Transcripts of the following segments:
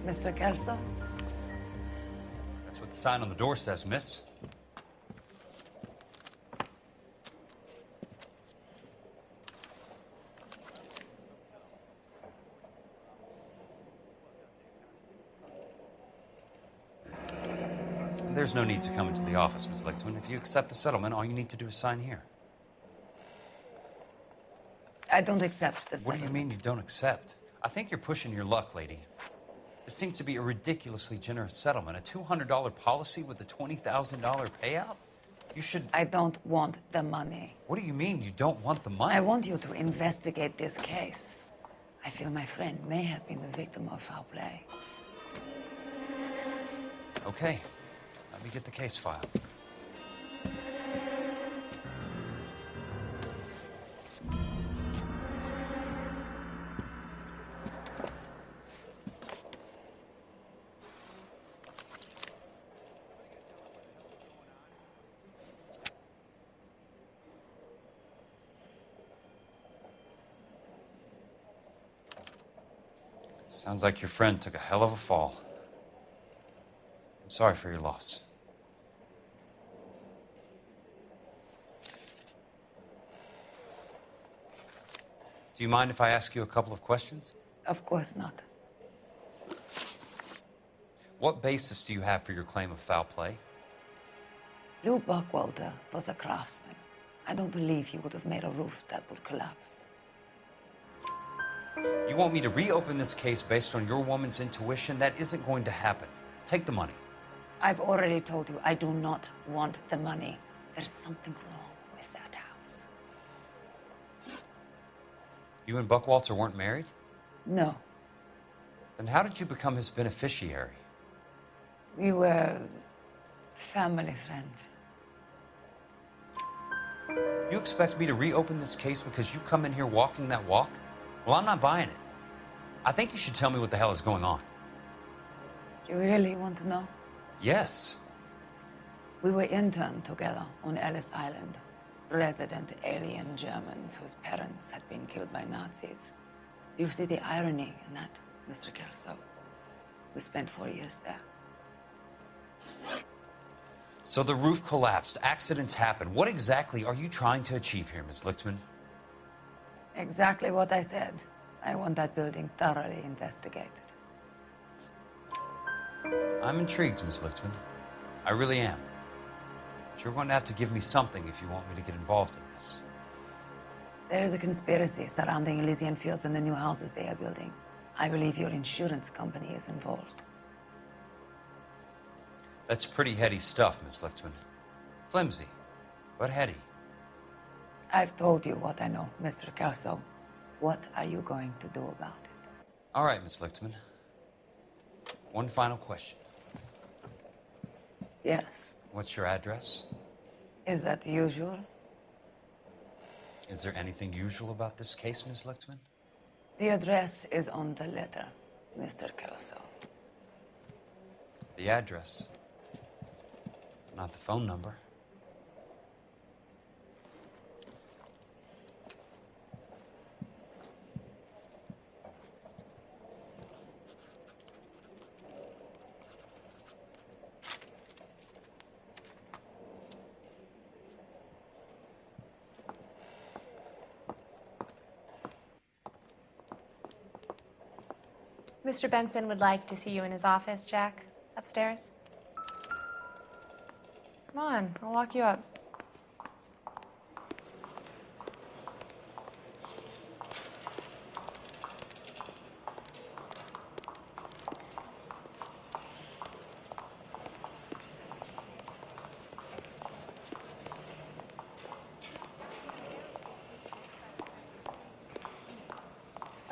Mr. Kelso? That's what the sign on the door says, miss. There's no need to come into the office, Miss Lichtman. If you accept the settlement, all you need to do is sign here. I don't accept the What do you settlement. mean you don't accept? I think you're pushing your luck, lady. This seems to be a ridiculously generous settlement. A $200 policy with a $20,000 payout? You should... I don't want the money. What do you mean you don't want the money? I want you to investigate this case. I feel my friend may have been the victim of foul play. Okay. Let me get the case file. Sounds like your friend took a hell of a fall. I'm sorry for your loss. Do you mind if I ask you a couple of questions? Of course not. What basis do you have for your claim of foul play? Lou Buckwalter was a craftsman. I don't believe he would have made a roof that would collapse. You want me to reopen this case based on your woman's intuition? That isn't going to happen. Take the money. I've already told you I do not want the money. There's something wrong with that house. You and Buckwalter weren't married? No. Then how did you become his beneficiary? We were family friends. You expect me to reopen this case because you come in here walking that walk? Well, I'm not buying it. I think you should tell me what the hell is going on. You really want to know? Yes. We were interned together on Ellis Island. Resident alien Germans whose parents had been killed by Nazis. Do you see the irony in that, Mr. Kelso? We spent 4 years there. So the roof collapsed. Accidents happen. What exactly are you trying to achieve here, Miss Lichtman? Exactly what I said. I want that building thoroughly investigated. I'm intrigued, Miss Lichtman. I really am. But you're going to have to give me something if you want me to get involved in this. There is a conspiracy surrounding Elysian Fields and the new houses they are building. I believe your insurance company is involved. That's pretty heady stuff, Miss Lichtman. Flimsy, but heady. I've told you what I know, Mr. Kelso. What are you going to do about it? All right, Miss Lichtman. One final question. Yes. What's your address? Is that usual? Is there anything usual about this case, Miss Lichtman? The address is on the letter, Mr. Kelso. The address, not the phone number. Mr. Benson would like to see you in his office, Jack. Upstairs. Come on, I'll walk you up.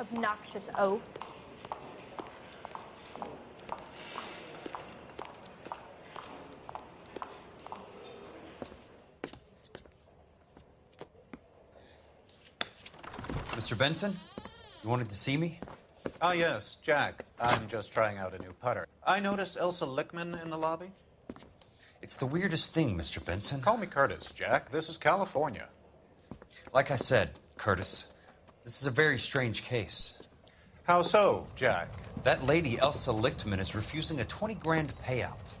Obnoxious oaf. Mr. Benson, you wanted to see me? Ah, yes, Jack. I'm just trying out a new putter. I noticed Elsa Lichtman in the lobby. It's the weirdest thing, Mr. Benson. Call me Curtis, Jack. This is California. Like I said, Curtis, this is a very strange case. How so, Jack? That lady, Elsa Lichtman, is refusing a 20 grand payout.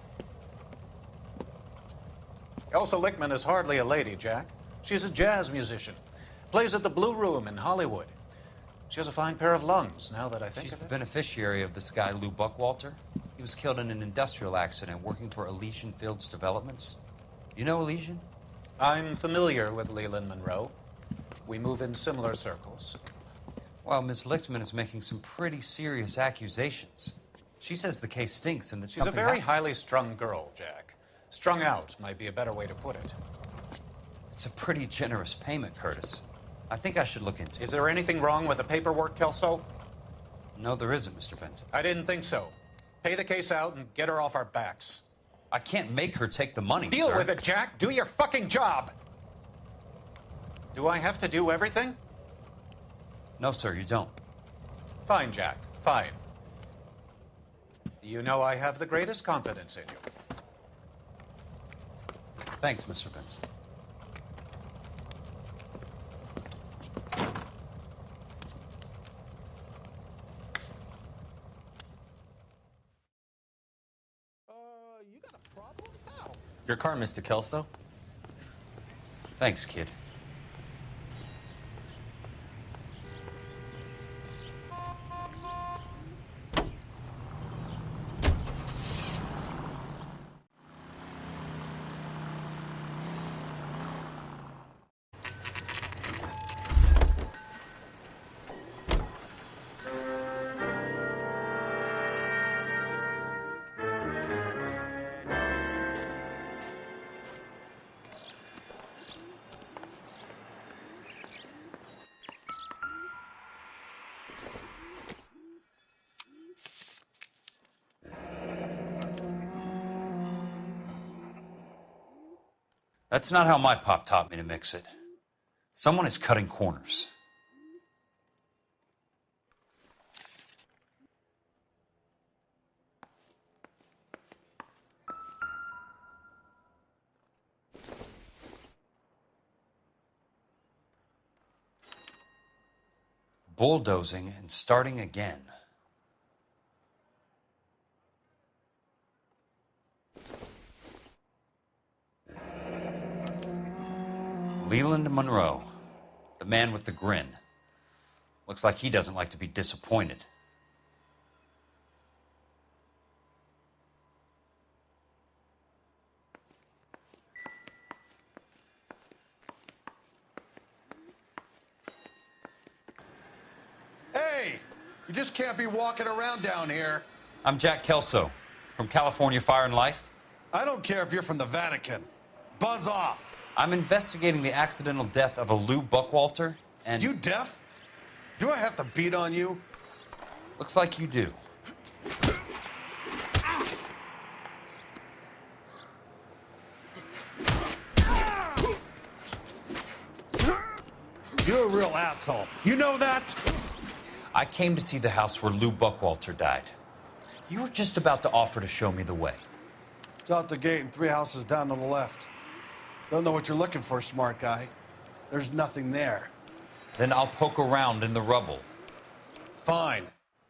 Elsa Lichtman is hardly a lady, Jack. She's a jazz musician. Plays at the Blue Room in Hollywood. She has a fine pair of lungs, now that I think She's of the it. beneficiary of this guy, Lou Buckwalter. He was killed in an industrial accident working for Elysian Fields Developments. You know Elysian? I'm familiar with Leland Monroe. We move in similar circles. Well, Ms. Lichtman is making some pretty serious accusations. She says the case stinks and that She's a something very highly strung girl, Jack. Strung out might be a better way to put it. It's a pretty generous payment, Curtis. I think I should look into it. Is there anything wrong with the paperwork, Kelso? No, there isn't, Mr. Benson. I didn't think so. Pay the case out and get her off our backs. I can't make her take the money, Deal sir. with it, Jack. Do your fucking job. Do I have to do everything? No, sir, you don't. Fine, Jack. Fine. You know I have the greatest confidence in you. Thanks, Mr. Benson. You got a problem? How? Your car, Mr. Kelso? Thanks, kid. That's not how my pop taught me to mix it. Someone is cutting corners. Bulldozing and starting again. Leland Monroe, the man with the grin. Looks like he doesn't like to be disappointed. Hey, you just can't be walking around down here. I'm Jack Kelso from California Fire and Life. I don't care if you're from the Vatican. Buzz off. I'm investigating the accidental death of a Lou Buckwalter, and You deaf? Do I have to beat on you? looks like you do. You're a real asshole. You know that? I came to see the house where Lou Buckwalter died. You were just about to offer to show me the way. It's out the gate and 3 houses down on the left. Don't know what you're looking for, smart guy. There's nothing there. Then I'll poke around in the rubble. Fine.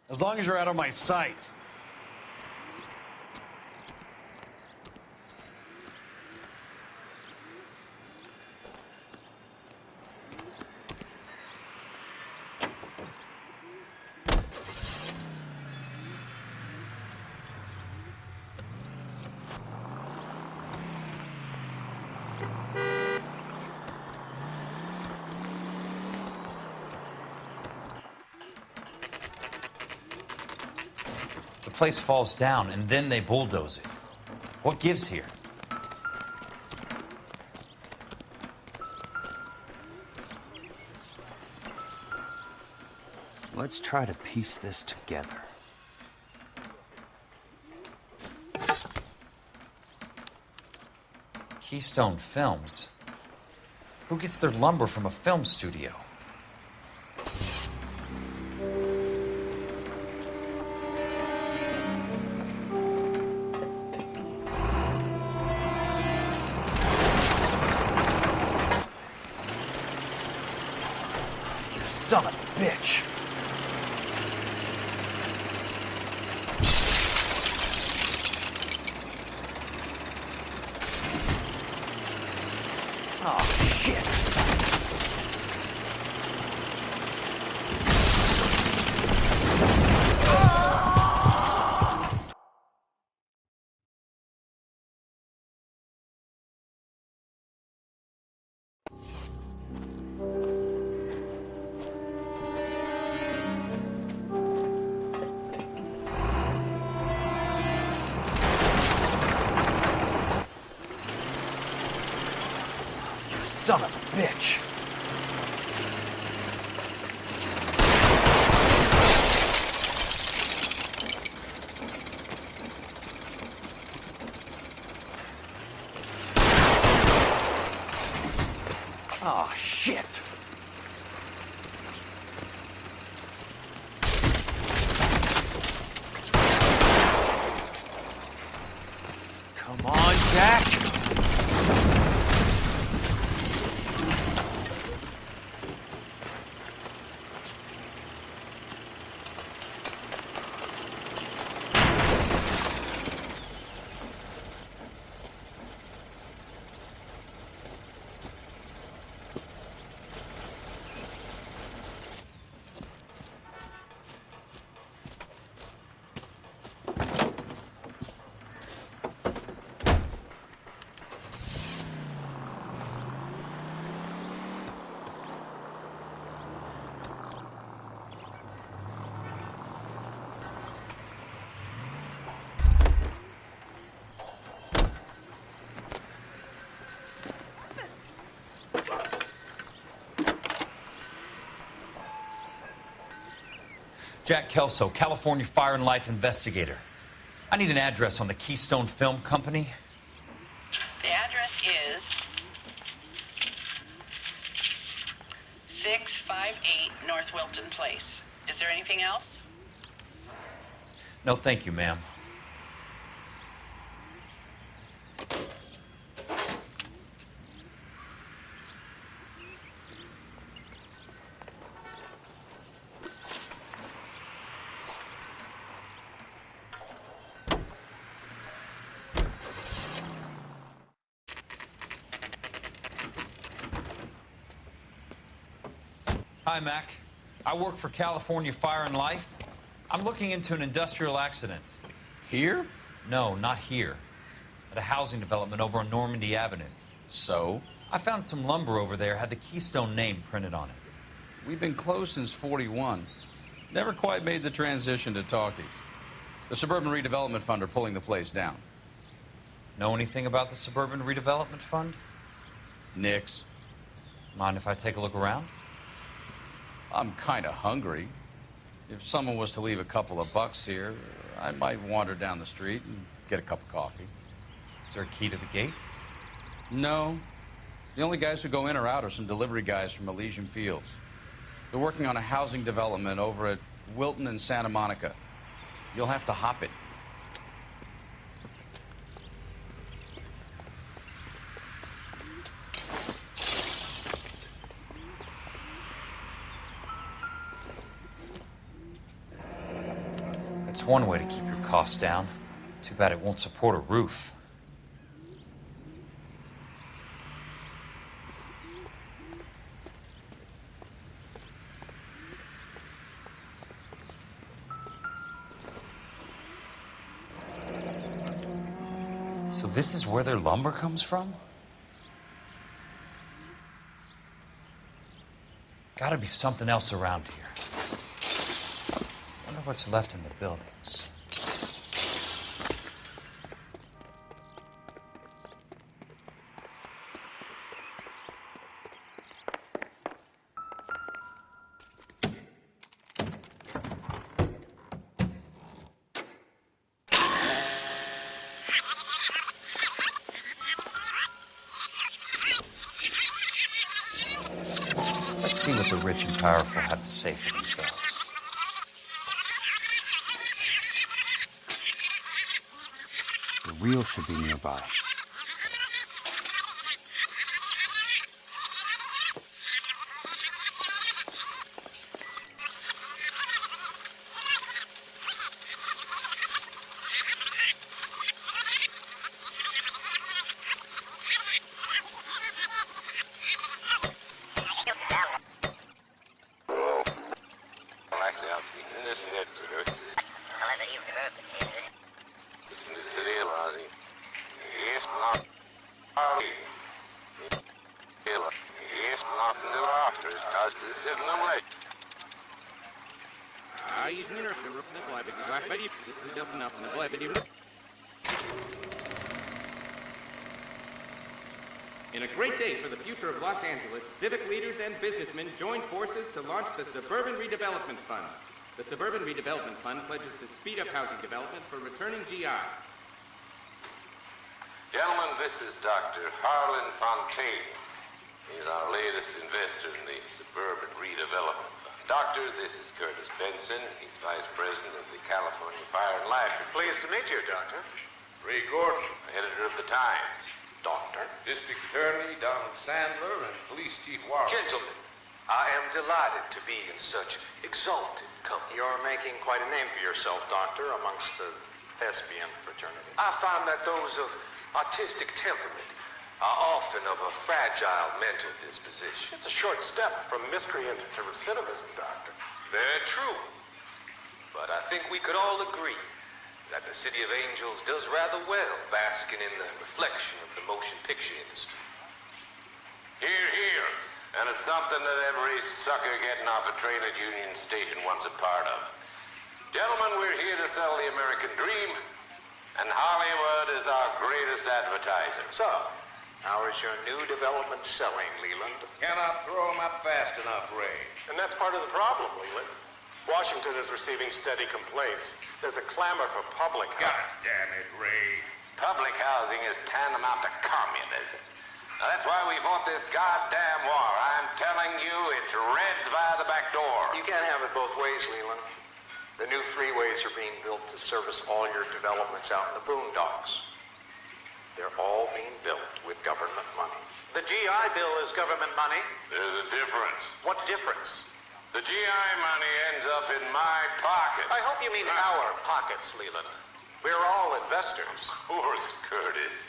As long as you're out of my sight. The place falls down, and then they bulldoze it. What gives here? Let's try to piece this together. Keystone Films? Who gets their lumber from a film studio? You son of a bitch! Jack Kelso, California Fire and Life investigator. I need an address on the Keystone Film Company. The address is 658 North Wilton Place. Is there anything else? No, thank you, ma'am. Hi, Mac. I work for California Fire and Life. I'm looking into an industrial accident. Here? No, not here. At a housing development over on Normandy Avenue. So? I found some lumber over there, had the Keystone name printed on it. We've been closed since '41. Never quite made the transition to talkies. The Suburban Redevelopment Fund are pulling the place down. Know anything about the Suburban Redevelopment Fund? Nix. Mind if I take a look around? I'm kind of hungry. If someone was to leave a couple of bucks here, I might wander down the street and get a cup of coffee. Is there a key to the gate? No. The only guys who go in or out are some delivery guys from Elysian Fields. They're working on a housing development over at Wilton and Santa Monica. You'll have to hop it. That's one way to keep your costs down. Too bad it won't support a roof. So this is where their lumber comes from? Gotta be something else around here. Wonder what's left in the buildings. Let's see what the rich and powerful have to say for themselves. The wheel should be nearby. In a great day for the future of Los Angeles, civic leaders and businessmen joined forces to launch the Suburban Redevelopment Fund. The Suburban Redevelopment Fund pledges to speed up housing development for returning GI. Gentlemen, this is Dr. Harlan Fontaine. He's our latest investor in the Suburban Redevelopment Fund. Doctor, this is Curtis Benson. He's Vice President of the California Fire and Life. Pleased to meet you, Doctor. Ray Gordon, editor of the Times. Doctor. District Attorney Donald Sandler and Police Chief Warren. Gentlemen, I am delighted to be in such exalted company. You're making quite a name for yourself, Doctor, amongst the thespian fraternity. I find that those of artistic temperament are often of a fragile mental disposition. It's a short step from miscreant to recidivism, Doctor. Very true. But I think we could all agree that the City of Angels does rather well basking in the reflection of the motion picture industry. Hear, hear. And it's something that every sucker getting off a train at Union Station wants a part of. Gentlemen, we're here to sell the American dream, and Hollywood is our greatest advertiser. So, how is your new development selling, Leland? Cannot throw 'em up fast enough, Ray. And that's part of the problem, Leland. Washington is receiving steady complaints. There's a clamor for public housing. God damn it, Ray. Public housing is tantamount to communism. Now, that's why we fought this goddamn war. I'm telling you, it's Reds via the back door. You can't have it both ways, Leland. The new freeways are being built to service all your developments out in the boondocks. They're all being built with government money. The GI Bill is government money. There's a difference. What difference? The GI money ends up in my pocket. I hope you mean our pockets, Leland. We're all investors. Of course, Curtis.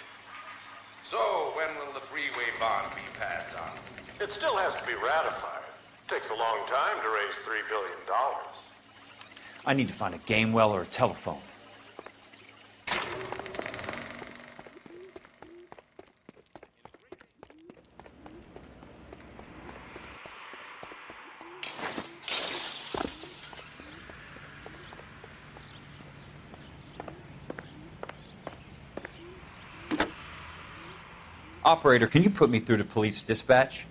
So, when will the freeway bond be passed on? It still has to be ratified. Takes a long time to raise $3 billion. I need to find a game well or a telephone. Operator, can you put me through to police dispatch?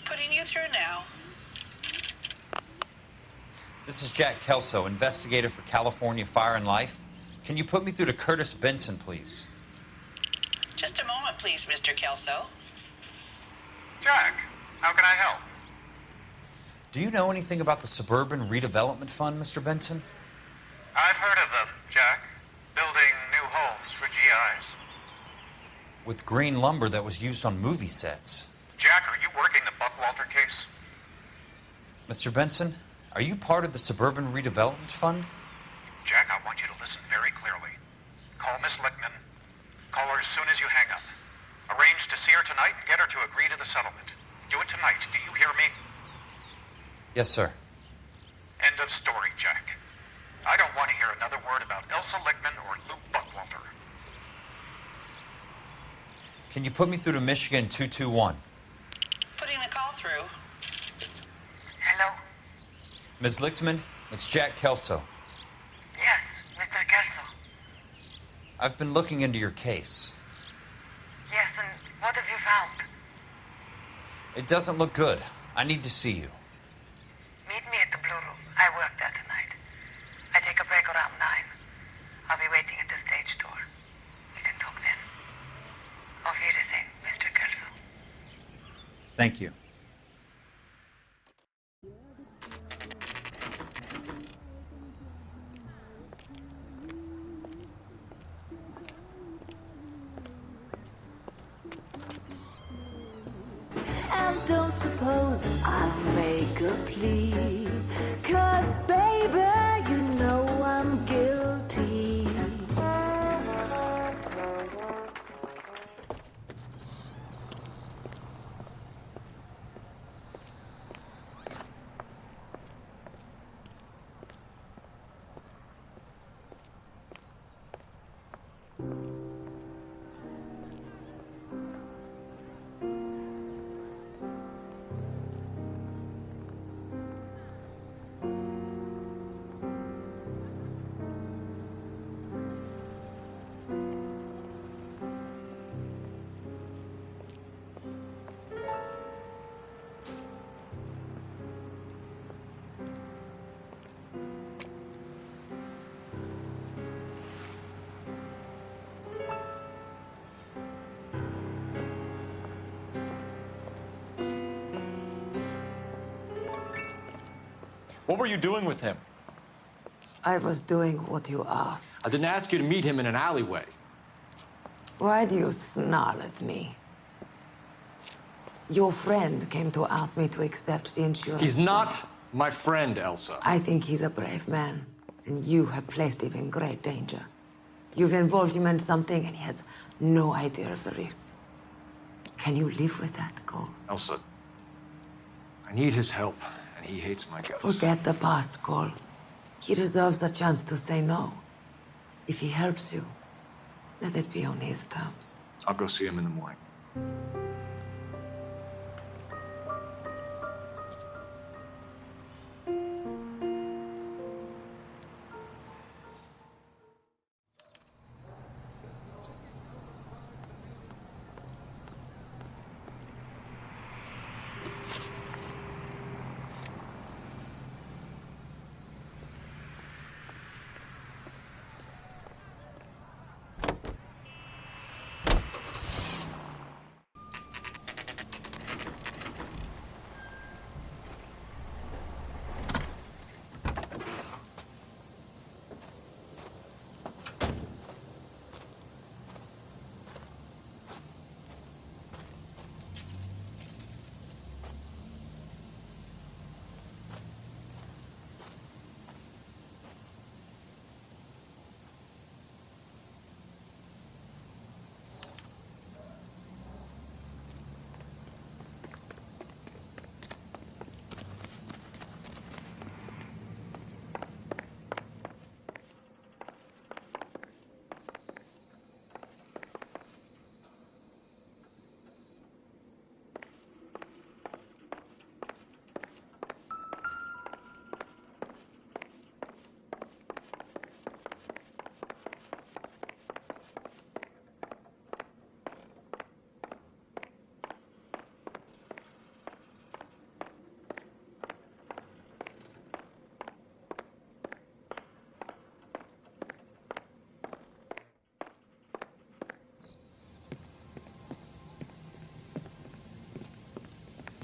Putting you through now. This is Jack Kelso, investigator for California Fire and Life. Can you put me through to Curtis Benson, please? Just a moment, please, Mr. Kelso. Jack, how can I help? Do you know anything about the Suburban Redevelopment Fund, Mr. Benson? I've heard of them, Jack. Building new homes for GIs. With green lumber that was used on movie sets. Jack, are you working the Buckwalter case? Mr. Benson, are you part of the Suburban Redevelopment Fund? Jack, I want you to listen very clearly. Call Miss Lickman. Call her as soon as you hang up. Arrange to see her tonight and get her to agree to the settlement. Do it tonight. Do you hear me? Yes, sir. End of story, Jack. I don't want to hear another word about Elsa Lickman or Luke Buckwalter. Can you put me through to Michigan 221? Putting the call through. Hello? Ms. Lichtman, it's Jack Kelso. Yes, Mr. Kelso. I've been looking into your case. Yes, and what have you found? It doesn't look good. I need to see you. Meet me at the Blue Room. I work there tonight. I take a break around 9. I'll be waiting at the stage door. We can talk then. Auf Wiedersehen, Mr. Kelso. Thank you. And don't suppose I'll make a plea, 'cause baby, you know I'm guilty. What were you doing with him? I was doing what you asked. I didn't ask you to meet him in an alleyway. Why do you snarl at me? Your friend came to ask me to accept the insurance. He's not my friend, Elsa. I think he's a brave man, and you have placed him in great danger. You've involved him in something, and he has no idea of the risk. Can you live with that, Cole? Elsa, I need his help, and he hates my guts. Forget the past, Cole. He deserves a chance to say no. If he helps you, let it be on his terms. I'll go see him in the morning.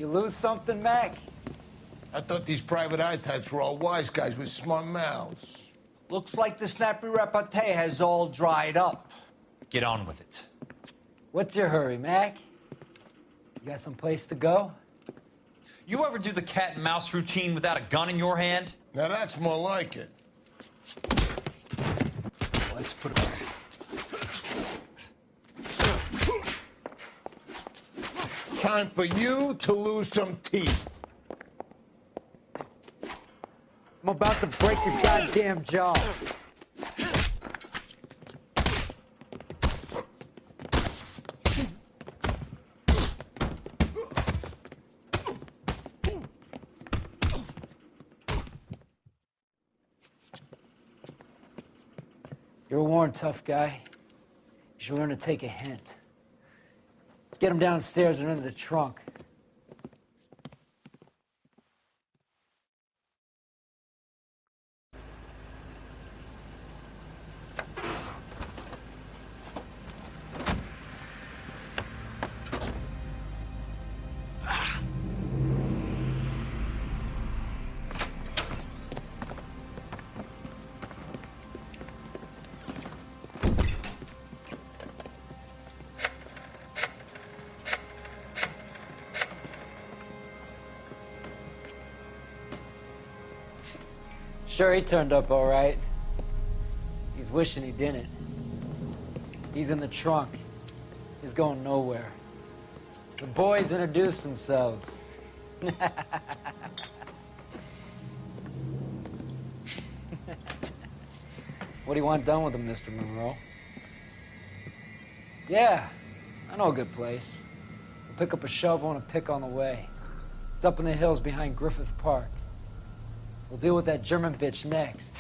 You lose something, Mac? I thought these private eye types were all wise guys with smart mouths. Looks like the snappy repartee has all dried up. Get on with it. What's your hurry, Mac? You got some place to go? You ever do the cat and mouse routine without a gun in your hand? Now that's more like it. Let's put it back. Time for you to lose some teeth. I'm about to break your goddamn jaw. You're a worn, tough guy. You should learn to take a hint. Get him downstairs and into the trunk. Sure, he turned up all right. He's wishing he didn't. He's in the trunk. He's going nowhere. The boys introduced themselves. What do you want done with him, Mr. Monroe? Yeah, I know a good place. We'll pick up a shovel and a pick on the way. It's up in the hills behind Griffith Park. We'll deal with that German bitch next.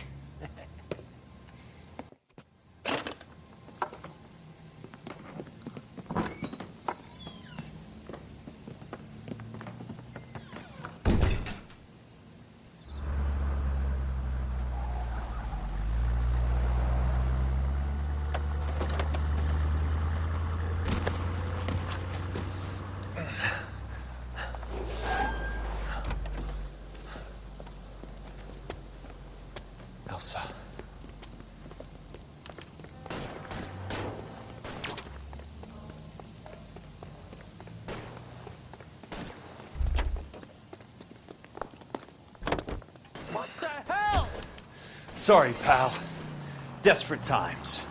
Elsa. What the hell? Sorry, pal. Desperate times.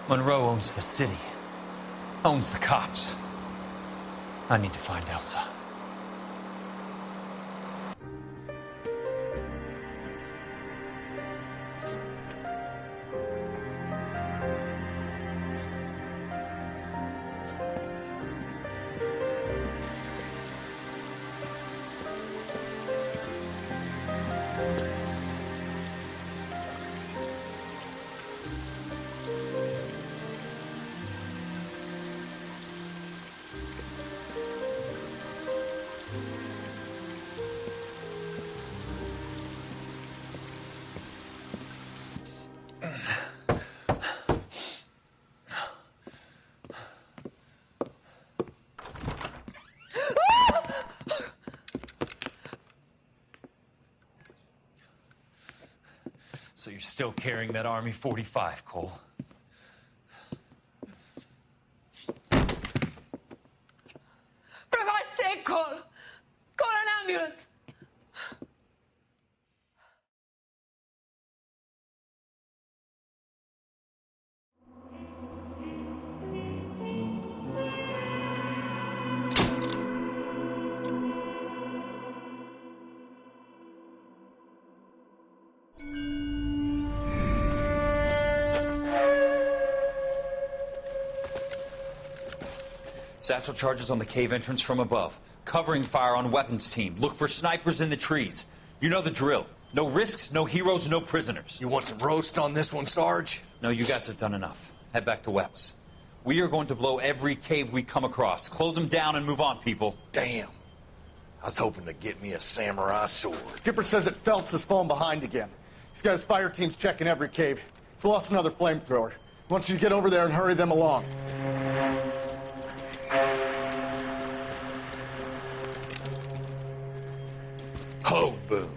Monroe owns the city, owns the cops. I need to find Elsa. So you're still carrying that Army 45, Cole? For God's sake, Cole! Call an ambulance! Satchel charges on the cave entrance from above. Covering fire on weapons team. Look for snipers in the trees. You know the drill. No risks, no heroes, no prisoners. You want some roast on this one, Sarge? No, you guys have done enough. Head back to Webb's. We are going to blow every cave we come across. Close them down and move on, people. Damn. I was hoping to get me a samurai sword. Skipper says that Phelps has fallen behind again. He's got his fire teams checking every cave. He's lost another flamethrower. He wants you to get over there and hurry them along. Hoboom.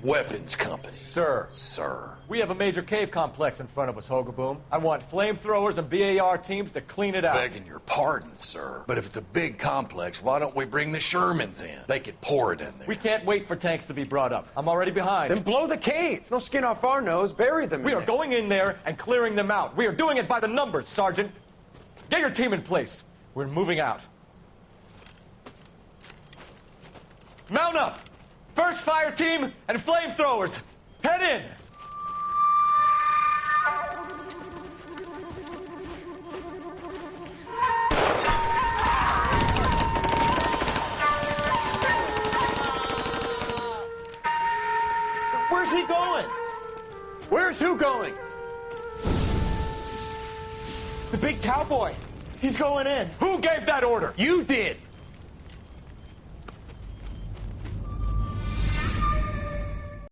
Weapons Company. Sir. We have a major cave complex in front of us, Hogaboom. I want flamethrowers and BAR teams to clean it out. Begging your pardon, sir. But if it's a big complex, why don't we bring the Shermans in? They could pour it in there. We can't wait for tanks to be brought up. I'm already behind. Then blow the cave. No skin off our nose. Bury them. We are going in there and clearing them out. We are doing it by the numbers, Sergeant. Get your team in place. We're moving out. Mount up! First fire team and flamethrowers. Head in! Where's he going? Where's who going? The big cowboy. He's going in. Who gave that order? You did.